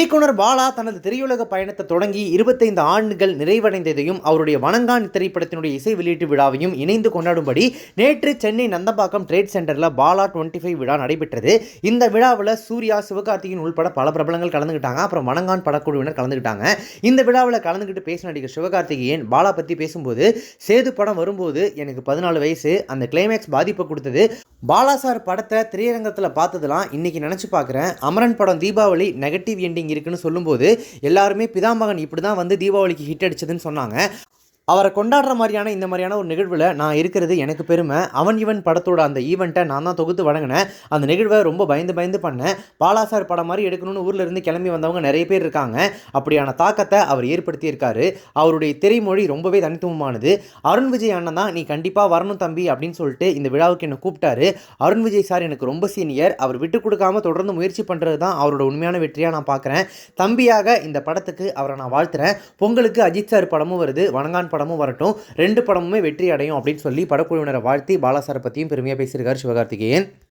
இயக்குனர் பாலா தனது திரையுலக பயணத்தை தொடங்கி 25 ஆண்டுகள் நிறைவடைந்ததையும் அவருடைய வணங்கான் திரைப்படத்தினுடைய இசை வெளியீட்டு விழாவையும் இணைந்து கொண்டாடும்படி நேற்று சென்னை நந்தம்பாக்கம் ட்ரேட் சென்டரில் பாலா 25 விழா நடைபெற்றது. இந்த விழாவில் சூர்யா, சிவகார்த்திகேயன் உள்பட பல பிரபலங்கள் கலந்துக்கிட்டாங்க. அப்புறம் வணங்கான் படக்குழுவினர் கலந்துக்கிட்டாங்க. இந்த விழாவில் கலந்துக்கிட்டு பேசின நடிகர் சிவகார்த்திகேயன் பாலா பற்றி பேசும்போது, சேது படம் வரும்போது எனக்கு 14 வயசு, அந்த கிளைமேக்ஸ் பாதிப்பை கொடுத்தது. பாலா சார் படத்தை திரையரங்கத்தில் பார்த்ததெல்லாம் இன்னைக்கு நினச்சி பார்க்குறேன். அமரன் படம் தீபாவளி நெகட்டிவ் எண்டிங் இருக்குன்னு சொல்லும்போது எல்லாருமே பிதாமகன் இப்படி தான் வந்து தீபாவளிக்கு ஹிட் அடிச்சதுன்னு சொன்னாங்க. அவரை கொண்டாடுற மாதிரியான இந்த மாதிரியான ஒரு நிகழ்வில் நான் இருக்கிறது எனக்கு பெருமை. அவன் இவன் படத்தோட அந்த ஈவெண்ட்டை நான் தான் தொகுத்து வழங்கினேன். அந்த நிகழ்வை ரொம்ப பயந்து பண்ணேன். பாலா சார் படம் மாதிரி எடுக்கணும்னு ஊரில் இருந்து கிளம்பி வந்தவங்க நிறைய பேர் இருக்காங்க. அப்படியான தாக்கத்தை அவர் ஏற்படுத்தியிருக்காரு. அவருடைய திரைமொழி ரொம்பவே தனித்துவமானது. அருண் விஜய் அண்ணன் தான் நீ கண்டிப்பாக வரணும் தம்பி அப்படின்னு சொல்லிட்டு இந்த விழாவுக்கு என்னை கூப்பிட்டாரு. அருண் விஜய் சார் எனக்கு ரொம்ப சீனியர். அவர் விட்டு கொடுக்காம தொடர்ந்து முயற்சி பண்ணுறது தான் அவரோட உண்மையான வெற்றியாக நான் பார்க்குறேன். தம்பியாக இந்த படத்துக்கு அவரை நான் வாழ்த்துறேன். பொங்கலுக்கு அஜித் சார் படமும் வருது, வணங்கான் படமும் வரட்டும், 2 படமுமே வெற்றி அடையும் அப்படின்னு சொல்லி படக்குழுவினரை வாழ்த்தி பாலா சாரை பற்றியும் பெருமையாக பேசியிருக்காரு சிவகார்த்திகேயன்.